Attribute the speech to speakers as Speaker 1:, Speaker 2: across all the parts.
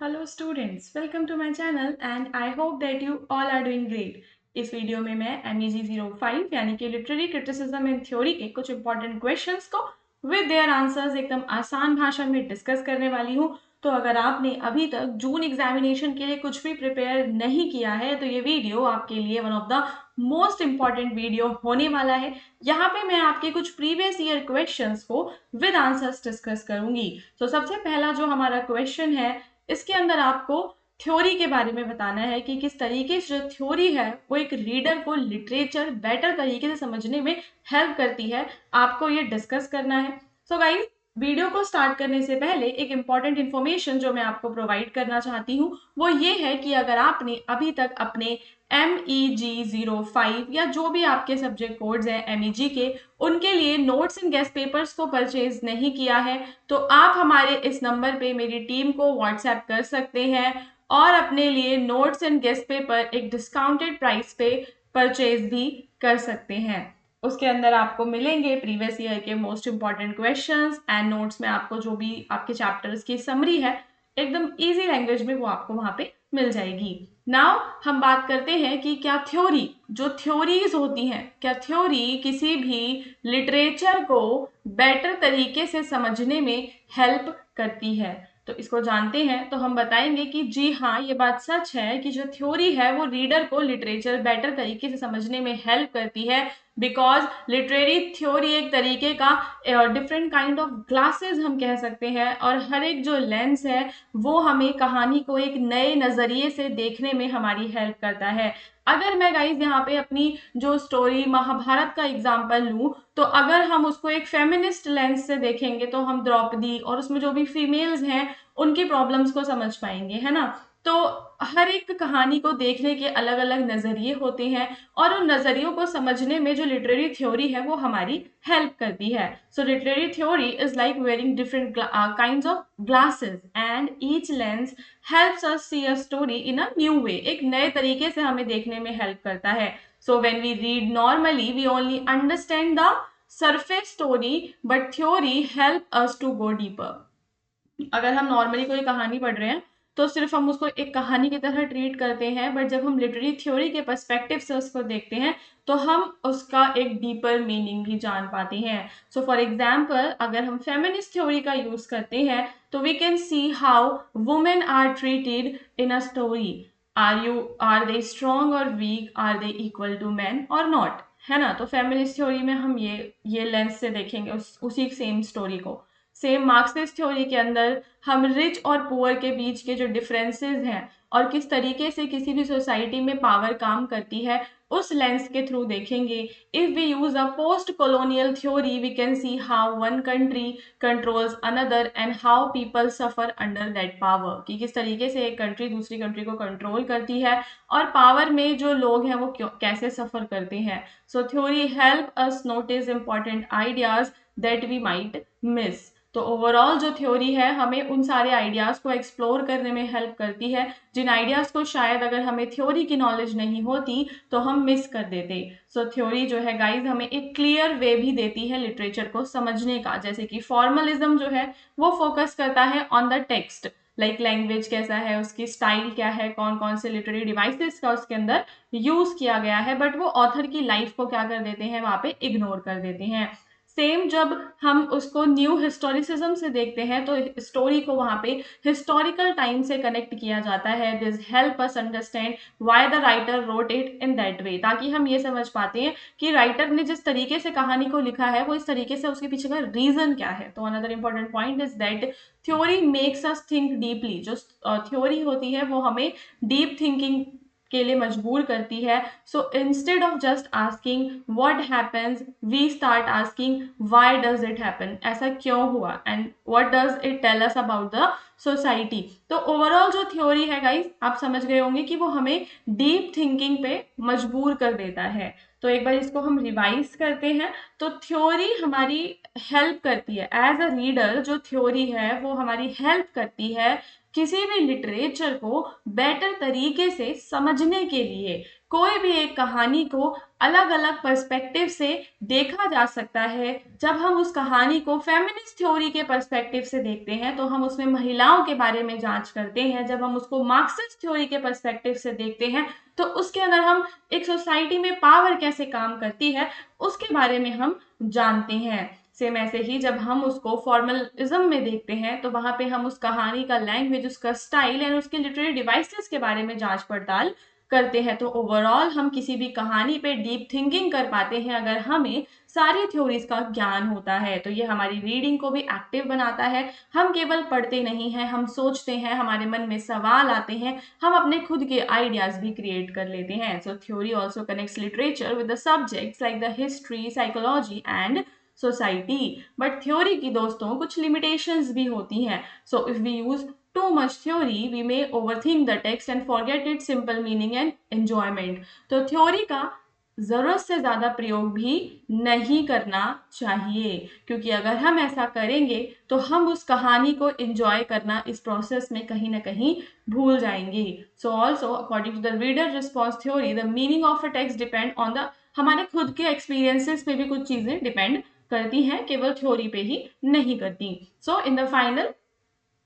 Speaker 1: Hello students, welcome to my channel and I hope that you all are doing great. इस video में मैं MEG 05 यानी कि literary criticism in theory के कुछ इंपॉर्टेंट क्वेश्चंस को विद देयर आंसर्स एकदम आसान भाषा में डिस्कस करने वाली हूँ। तो अगर आपने अभी तक जून एग्जामिनेशन के लिए कुछ भी प्रिपेयर नहीं किया है तो ये वीडियो आपके लिए one of the most important video होने वाला है। यहाँ पे मैं आपके कुछ प्रीवियस ईयर क्वेश्चंस को विद आंसर्स डिस्कस करूंगी। तो सबसे पहला जो हमारा क्वेश्चन है, इसके अंदर आपको थ्योरी के बारे में बताना है कि किस तरीके से जो थ्योरी है वो एक रीडर को लिटरेचर बेटर तरीके से समझने में हेल्प करती है। आपको ये डिस्कस करना है। सो गाइस, वीडियो को स्टार्ट करने से पहले एक इंपॉर्टेंट इन्फॉर्मेशन जो मैं आपको प्रोवाइड करना चाहती हूँ वो ये है कि अगर आपने अभी तक अपने MEG 05 या जो भी आपके सब्जेक्ट कोड्स हैं MEG के, उनके लिए नोट्स एंड गेस्ट पेपर्स को परचेज नहीं किया है तो आप हमारे इस नंबर पे मेरी टीम को व्हाट्सएप कर सकते हैं और अपने लिए नोट्स एंड गेस्ट पेपर एक डिस्काउंटेड प्राइस पे परचेज भी कर सकते हैं। उसके अंदर आपको मिलेंगे प्रीवियस ईयर के most important questions and notes में आपको जो भी आपके चैप्टर्स की समरी है एकदम इजी लैंग्वेज में वो आपको वहां पे मिल जाएगी। नाउ हम बात करते हैं कि क्या थ्योरी, जो थ्योरीज होती हैं, क्या थ्योरी किसी भी लिटरेचर को बेटर तरीके से समझने में हेल्प करती है। तो इसको जानते हैं तो हम बताएंगे कि जी हाँ, ये बात सच है कि जो थ्योरी है वो रीडर को लिटरेचर बेटर तरीके से समझने में हेल्प करती है। बिकॉज लिटरेरी थ्योरी एक तरीके का डिफरेंट काइंड ऑफ ग्लासेस हम कह सकते हैं, और हर एक जो लेंस है वो हमें कहानी को एक नए नजरिए से देखने में हमारी हेल्प करता है। अगर मैं गाइज यहाँ पे अपनी जो स्टोरी महाभारत का एग्जाम्पल लूं तो अगर हम उसको एक फेमिनिस्ट लेंस से देखेंगे तो हम द्रौपदी और उसमें जो भी फीमेल्स हैं उनकी प्रॉब्लम्स को समझ पाएंगे, है ना। तो हर एक कहानी को देखने के अलग अलग नजरिए होते हैं और उन नजरियों को समझने में जो लिटरेरी थ्योरी है वो हमारी हेल्प करती है। So literary theory is like wearing different kinds of glasses and each lens helps us see a story in a new way. एक नए तरीके से हमें देखने में हेल्प करता है। So when we read normally we only understand the surface story but theory help us to go deeper. अगर हम नॉर्मली कोई कहानी पढ़ रहे हैं तो सिर्फ हम उसको एक कहानी की तरह ट्रीट करते हैं, बट जब हम लिटरेरी थ्योरी के पर्सपेक्टिव से उसको देखते हैं तो हम उसका एक डीपर मीनिंग भी जान पाते हैं। सो फॉर एग्जाम्पल, अगर हम फेमिनिस्ट थ्योरी का यूज करते हैं तो we can see how women are treated in a story. Are they strong और weak, are they equal to man और नॉट, है ना। तो फेमिनिस्ट थ्योरी में हम ये लेंस से देखेंगे उसी सेम स्टोरी को। सेम मार्क्सिस्ट थ्योरी के अंदर हम रिच और पुअर के बीच के जो डिफरेंसेस हैं और किस तरीके से किसी भी सोसाइटी में पावर काम करती है उस लेंस के थ्रू देखेंगे। If we use a post colonial theory we can see how one country controls another and how people suffer under that power, कि किस तरीके से एक कंट्री दूसरी कंट्री को कंट्रोल करती है और पावर में जो लोग हैं वो कैसे सफर करते हैं। So theory help us notice important ideas that we might miss. तो ओवरऑल जो थ्योरी है हमें उन सारे आइडियाज को एक्सप्लोर करने में हेल्प करती है जिन आइडियाज को शायद अगर हमें थ्योरी की नॉलेज नहीं होती तो हम मिस कर देते। सो थ्योरी जो है गाइज हमें एक क्लियर वे भी देती है लिटरेचर को समझने का। जैसे कि फॉर्मलिज्म जो है वो फोकस करता है on the text, like language कैसा है, उसकी स्टाइल क्या है, कौन कौन से लिटरेरी डिवाइसेस का उसके अंदर यूज किया गया है, बट वो ऑथर की लाइफ को क्या कर देते हैं, वहां पे इग्नोर कर देते हैं। सेम जब हम उसको न्यू हिस्टोरिसिज्म से देखते हैं तो स्टोरी को वहां पे हिस्टोरिकल टाइम से कनेक्ट किया जाता है। This help us understand why the writer wrote it in that way, ताकि हम ये समझ पाते हैं कि राइटर ने जिस तरीके से कहानी को लिखा है वो इस तरीके से उसके पीछे का रीजन क्या है। तो another important point is that theory makes us think deeply. जो थ्योरी होती है वो हमें डीप थिंकिंग के लिए मजबूर करती है। So instead of just asking what happens we start asking why does it happen, ऐसा क्यों हुआ, and what does it tell us about the society. तो ओवरऑल जो थ्योरी है गाइस आप समझ गए होंगे कि वो हमें डीप थिंकिंग पे मजबूर कर देता है। तो एक बार इसको हम रिवाइज करते हैं। तो थ्योरी हमारी हेल्प करती है एज अ रीडर, जो थ्योरी है वो हमारी हेल्प करती है किसी भी लिटरेचर को बेटर तरीके से समझने के लिए। कोई भी एक कहानी को अलग अलग पर्सपेक्टिव से देखा जा सकता है। जब हम उस कहानी को फेमिनिस्ट थ्योरी के पर्सपेक्टिव से देखते हैं तो हम उसमें महिलाओं के बारे में जांच करते हैं। जब हम उसको मार्क्सिस्ट थ्योरी के पर्सपेक्टिव से देखते हैं तो उसके अंदर हम एक सोसाइटी में पावर कैसे काम करती है उसके बारे में हम जानते हैं। सेम ऐसे ही जब हम उसको फॉर्मलिज्म में देखते हैं तो वहां पे हम उस कहानी का लैंग्वेज, उसका स्टाइल एंड उसके लिटरेरी डिवाइसेस के बारे में जांच पड़ताल करते हैं। तो ओवरऑल हम किसी भी कहानी पे डीप थिंकिंग कर पाते हैं अगर हमें सारी थ्योरीज का ज्ञान होता है। तो ये हमारी रीडिंग को भी एक्टिव बनाता है। हम केवल पढ़ते नहीं हैं, हम सोचते हैं, हमारे मन में सवाल आते हैं, हम अपने खुद के आइडियाज भी क्रिएट कर लेते हैं। So theory also connects literature with the subjects like the history, psychology and society. But theory की दोस्तों कुछ लिमिटेशंस भी होती हैं। So if we use too much theory, we may overthink the text and forget its simple meaning and enjoyment. तो theory का जरूरत से ज्यादा प्रयोग भी नहीं करना चाहिए, क्योंकि अगर हम ऐसा करेंगे तो हम उस कहानी को एंजॉय करना इस प्रोसेस में कहीं ना कहीं भूल जाएंगे। So also according to the reader response theory, the meaning of a text depend on the, हमारे खुद के एक्सपीरियंसेस पे भी कुछ चीजें डिपेंड करती हैं, केवल थ्योरी पे ही नहीं करती। So in the final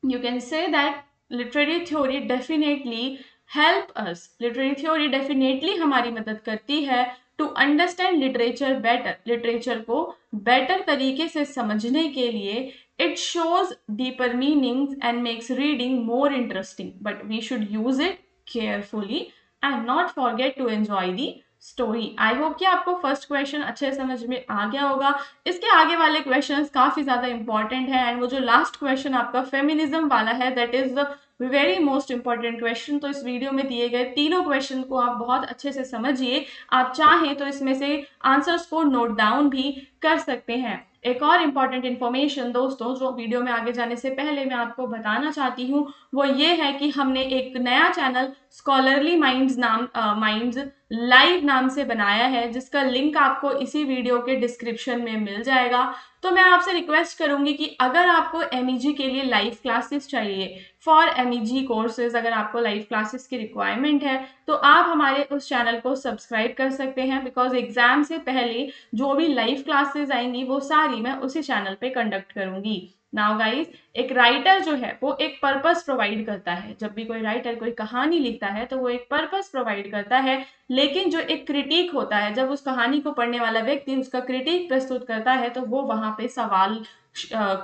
Speaker 1: you can say that literary theory definitely help us, literary theory definitely हमारी मदद करती है to understand literature better, literature को बेटर तरीके से समझने के लिए। it shows deeper meanings and makes reading more interesting, but we should use it carefully and not forget to enjoy the story. I hope कि आपको फर्स्ट क्वेश्चन अच्छे समझ में आ गया होगा। इसके आगे वाले क्वेश्चंस काफी ज्यादा इंपॉर्टेंट है एंड वो जो लास्ट क्वेश्चन आपका फेमिनिज्म वाला है that is the very most important question. तो इस वीडियो में दिए गए तीनों क्वेश्चन को आप बहुत अच्छे से समझिए। आप चाहें तो इसमें से आंसर्स को नोट डाउन भी कर सकते हैं। एक और इम्पॉर्टेंट इन्फॉर्मेशन दोस्तों जो वीडियो में आगे जाने से पहले मैं आपको बताना चाहती हूँ वो ये है कि हमने एक नया चैनल स्कॉलरली माइंड्स लाइव नाम से बनाया है, जिसका लिंक आपको इसी वीडियो के डिस्क्रिप्शन में मिल जाएगा। तो मैं आपसे रिक्वेस्ट करूंगी कि अगर आपको एमईजी के लिए लाइव क्लासेस चाहिए, फॉर एमईजी कोर्सेज अगर आपको लाइव क्लासेस की रिक्वायरमेंट है तो आप हमारे उस चैनल को सब्सक्राइब कर सकते हैं, बिकॉज एग्जाम से पहले जो भी लाइव क्लासेस आएंगी वो सारी मैं उसी चैनल पे कंडक्ट करूंगी। नाउ गाइस, एक राइटर जो है वो एक पर्पस प्रोवाइड करता है। जब भी कोई राइटर कोई कहानी लिखता है तो वो एक पर्पस प्रोवाइड करता है, लेकिन जो एक क्रिटिक होता है, जब उस कहानी को पढ़ने वाला व्यक्ति उसका क्रिटिक प्रस्तुत करता है तो वो वहां पे सवाल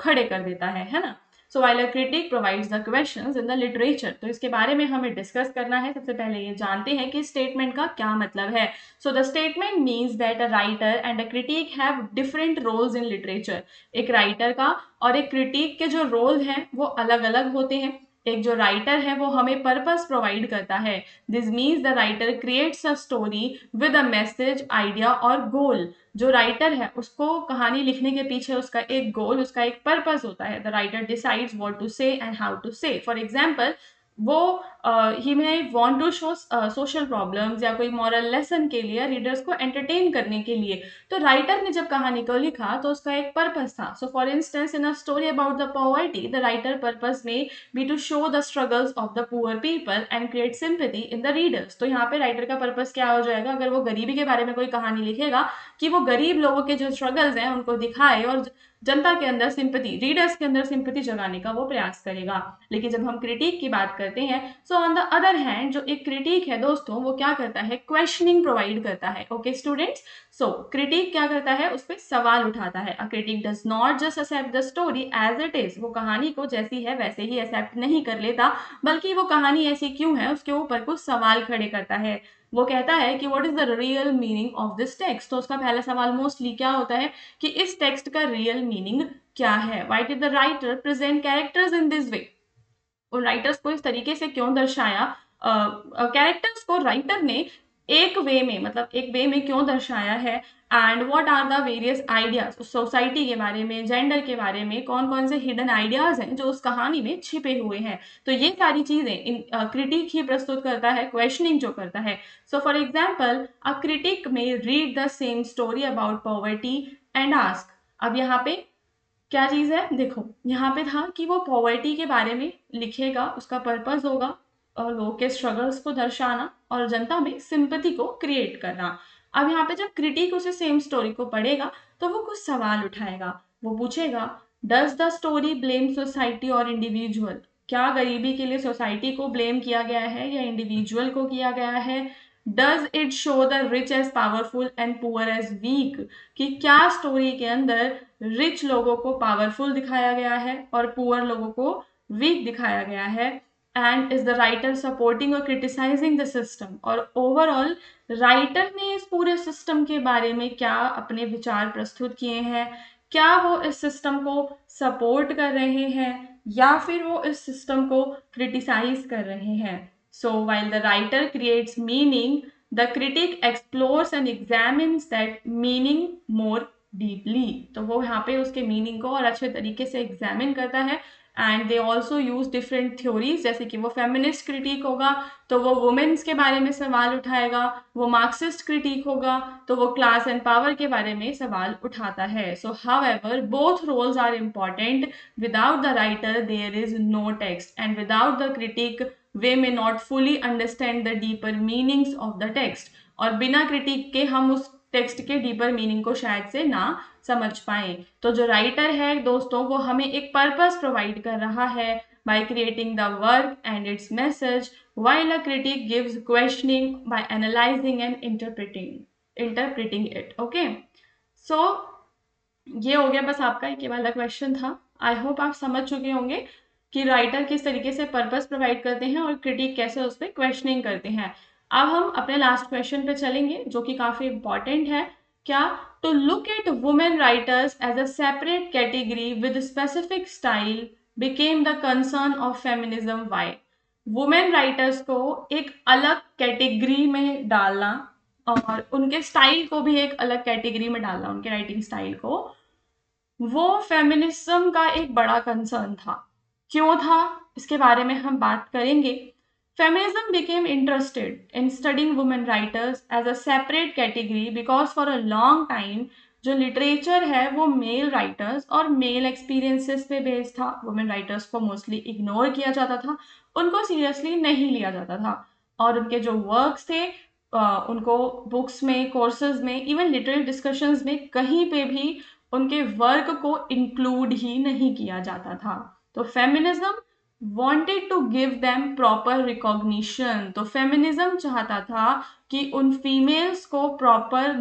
Speaker 1: खड़े कर देता है ना। So while a critic provides the questions in the literature, तो इसके बारे में हमें डिस्कस करना है। सबसे पहले ये जानते हैं कि स्टेटमेंट का क्या मतलब है। So the statement means that a writer and a critic have different roles in literature. एक राइटर का और एक क्रिटिक के जो रोल हैं वो अलग अलग होते हैं। एक जो राइटर है वो हमें पर्पस प्रोवाइड करता है। This means the writer creates a story with a message, idea और गोल। जो राइटर है उसको कहानी लिखने के पीछे उसका एक गोल, उसका एक पर्पस होता है। The writer decides what to say and how to say. For example, वो he may want to show social problems या कोई मॉरल लेसन के लिए, रीडर्स को एंटरटेन करने के लिए। तो राइटर ने जब कहानी को लिखा तो उसका एक पर्पस था। So for instance in a story about the poverty, the writer purpose may be to show the struggles of the poor people and create sympathy in the readers. तो यहाँ पे राइटर का पर्पस क्या हो जाएगा, अगर वो गरीबी के बारे में कोई कहानी लिखेगा कि वो गरीब लोगों के जो स्ट्रगल्स हैं उनको दिखाए और जनता के अंदर सिंपैथी, रीडर्स के अंदर सिंपैथी जगाने का वो प्रयास करेगा। लेकिन जब हम क्रिटिक की बात करते हैं, so on the other hand जो एक क्रिटिक है दोस्तों वो क्या करता है, क्वेश्चनिंग प्रोवाइड करता है। ओके स्टूडेंट्स, सो क्रिटिक क्या करता है, उस पर सवाल उठाता है। A critic does not just accept the story as it is, वो कहानी को जैसी है वैसे ही एक्सेप्ट नहीं कर लेता, बल्कि वो कहानी ऐसी क्यों है उसके ऊपर कुछ सवाल खड़े करता है। वो कहता है कि what is the real meaning of this text. तो उसका पहला सवाल मोस्टली क्या होता है कि इस टेक्स्ट का रियल मीनिंग क्या है। Why did the writer present characters in this way, उन राइटर्स को इस तरीके से क्यों दर्शाया, कैरेक्टर्स को राइटर ने एक वे में, मतलब एक वे में क्यों दर्शाया है। And what are the various ideas, society के बारे में, जेंडर के बारे में, कौन कौन से हिडन आइडियाज हैं जो उस कहानी में छिपे हुए हैं। तो ये सारी चीजें इन क्रिटिक ही प्रस्तुत करता है, क्वेश्चनिंग जो करता है। So for example, a critic may read the same story about poverty and ask. अब यहाँ पे क्या चीज है, देखो यहाँ पे था कि वो पॉवर्टी के बारे में लिखेगा, उसका पर्पस होगा लोगों के स्ट्रगल्स को दर्शाना और जनता में सिंपैथी को क्रिएट करना। अब यहाँ पे जब क्रिटिक उसे सेम स्टोरी को पढ़ेगा तो वो कुछ सवाल उठाएगा। वो पूछेगा, does the story blame society और इंडिविजुअल? क्या गरीबी के लिए सोसाइटी को ब्लेम किया गया है या इंडिविजुअल को किया गया है? Does it show the rich as powerful and poor as weak? कि क्या स्टोरी के अंदर रिच लोगों को पावरफुल दिखाया गया है और पुअर लोगों को वीक दिखाया गया है? And is the writer supporting और क्रिटिसाइजिंग द सिस्टम? और ओवरऑल राइटर ने इस पूरे सिस्टम के बारे में क्या अपने विचार प्रस्तुत किए हैं? क्या वो इस सिस्टम को सपोर्ट कर रहे हैं या फिर वो इस सिस्टम को क्रिटिसाइज कर रहे हैं? सो while the writer creates meaning, the critic explores and examines that meaning more deeply. तो वो यहाँ पे उसके मीनिंग को और अच्छे तरीके से एग्जामिन करता है। And they also use different theories, जैसे कि वो फेमिनिस्ट क्रिटिक होगा तो वो वुमेन्स के बारे में सवाल उठाएगा, वो मार्क्सिस्ट क्रिटिक होगा तो वो क्लास एंड पावर के बारे में सवाल उठाता है। So however both roles are important. Without the writer there is no text and without the critic we may not fully understand the deeper meanings of the text. और बिना critic के हम उस टेक्स्ट के डीपर मीनिंग को शायद से ना समझ पाए। तो जो राइटर है दोस्तों वो हमें एक पर्पस प्रोवाइड कर रहा है by creating the work and its message, while a critic gives questioning by analyzing and interpreting it. Okay, so ये हो गया बस आपका एक वाला क्वेश्चन था। आई होप आप समझ चुके होंगे कि राइटर किस तरीके से पर्पस प्रोवाइड करते हैं और क्रिटिक कैसे उस पर क्वेश्चनिंग करते हैं। अब हम अपने लास्ट क्वेश्चन पे चलेंगे जो कि काफी इंपॉर्टेंट है। क्या? To look at women writers as a separate category with specific style became the concern of feminism. Why? Women writers को एक अलग कैटेगरी में डालना और उनके स्टाइल को भी एक अलग कैटेगरी में डालना, उनके राइटिंग स्टाइल को, वो फेमिनिज्म का एक बड़ा कंसर्न था। क्यों था इसके बारे में हम बात करेंगे। Feminism became interested in studying women writers as a separate category because for a long time जो लिटरेचर है वो मेल राइटर्स और मेल एक्सपीरियंसेस पे बेस्ड था। वुमेन राइटर्स को मोस्टली इग्नोर किया जाता था, उनको सीरियसली नहीं लिया जाता था और उनके जो वर्क्स थे उनको बुक्स में, कोर्सेज में, इवन लिटरेरी डिस्कशंस में कहीं पे भी उनके वर्क को इंक्लूड ही नहीं किया जाता था। तो feminism wanted to give them proper recognition। तो फेमिनिज्म चाहता था कि उन फीमेल्स को प्रॉपर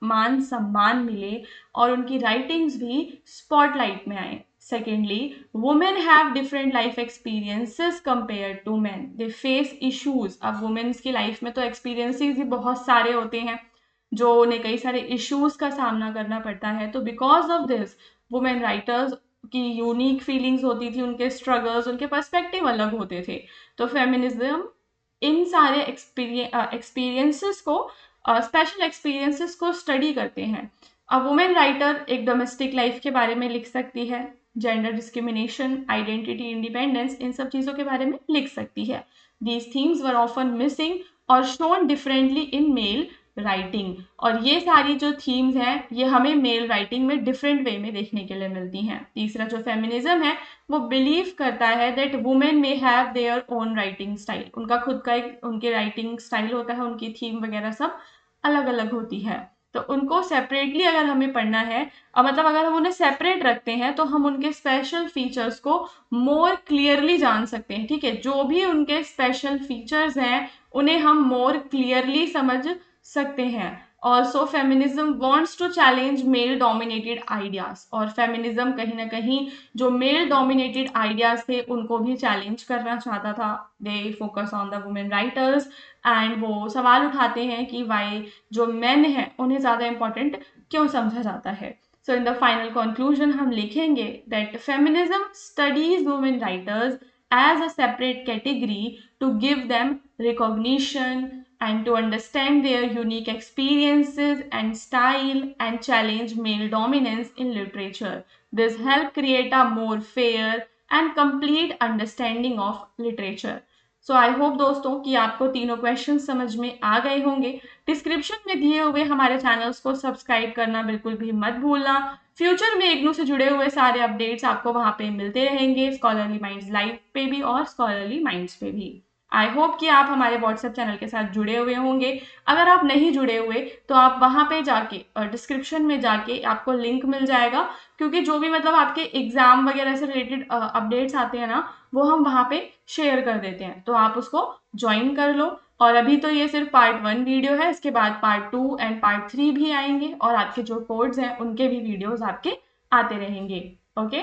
Speaker 1: मान सम्मान मिले और उनकी राइटिंग्स भी स्पॉटलाइट में आए। Secondly, women have different life experiences compare to man, they face issues. अब वुमेन्स की लाइफ में तो एक्सपीरियंसेस ही बहुत सारे होते हैं जो उन्हें कई सारे इश्यूज का सामना करना पड़ता है। तो because of this women writers की यूनिक फीलिंग्स होती थी, उनके स्ट्रगल्स, उनके पर्सपेक्टिव अलग होते थे। तो फेमिनिज्म इन सारे एक्सपीरियंसेस को, स्पेशल एक्सपीरियंसेस को स्टडी करते हैं। अब वुमेन राइटर एक डोमेस्टिक लाइफ के बारे में लिख सकती है, जेंडर डिस्क्रिमिनेशन, आइडेंटिटी, इंडिपेंडेंस, इन सब चीज़ों के बारे में लिख सकती है। These themes were often missing और shown differently in male writing. और ये सारी जो थीम्स हैं ये हमें मेल राइटिंग में डिफरेंट वे में देखने के लिए मिलती हैं। तीसरा जो फेमिनिज्म है वो बिलीव करता है that women may have their own writing style. उनका खुद का एक उनके राइटिंग स्टाइल होता है, उनकी थीम वगैरह सब अलग अलग होती है। तो उनको सेपरेटली अगर हमें पढ़ना है, मतलब अगर हम उन्हें सेपरेट रखते हैं तो हम उनके स्पेशल फीचर्स को मोर क्लियरली जान सकते हैं। ठीक है, जो भी उनके स्पेशल फीचर्स हैं उन्हें हम मोर क्लियरली समझ सकते हैं। Also feminism wants to challenge male dominated ideas. और फेमिनिज्म कहीं ना कहीं जो मेल डोमिनेटेड आइडियाज थे उनको भी चैलेंज करना चाहता था। They focus on the women writers and वो सवाल उठाते हैं कि वाई जो मेन है उन्हें ज़्यादा इंपॉर्टेंट क्यों समझा जाता है। सो इन द फाइनल कंक्लूजन हम लिखेंगे that feminism studies women writers as a separate category to give them recognition and to understand their unique experiences and style and challenge male dominance in literature. This help create a more fair and complete understanding of literature. So I hope दोस्तों कि आपको तीनों question समझ में आ गए होंगे। Description में दिए हुए हमारे चैनल्स को सब्सक्राइब करना बिल्कुल भी मत भूलना। फ्यूचर में इग्नू से जुड़े हुए सारे अपडेट्स आपको वहाँ पे मिलते रहेंगे, स्कॉलरली माइंड्स लाइव पे भी और स्कॉलरली माइंड्स पे भी। आई होप कि आप हमारे व्हाट्सएप चैनल के साथ जुड़े हुए होंगे। अगर आप नहीं जुड़े हुए तो आप वहाँ पे जाके डिस्क्रिप्शन में जाके आपको लिंक मिल जाएगा, क्योंकि जो भी मतलब आपके एग्जाम वगैरह से रिलेटेड अपडेट्स आते हैं ना, वो हम वहाँ पे शेयर कर देते हैं, तो आप उसको ज्वाइन कर लो। और अभी तो ये सिर्फ पार्ट 1 वीडियो है, इसके बाद पार्ट 2 एंड पार्ट 3 भी आएंगे और आपके जो कोड्स हैं उनके भी वीडियोस आपके आते रहेंगे। ओके।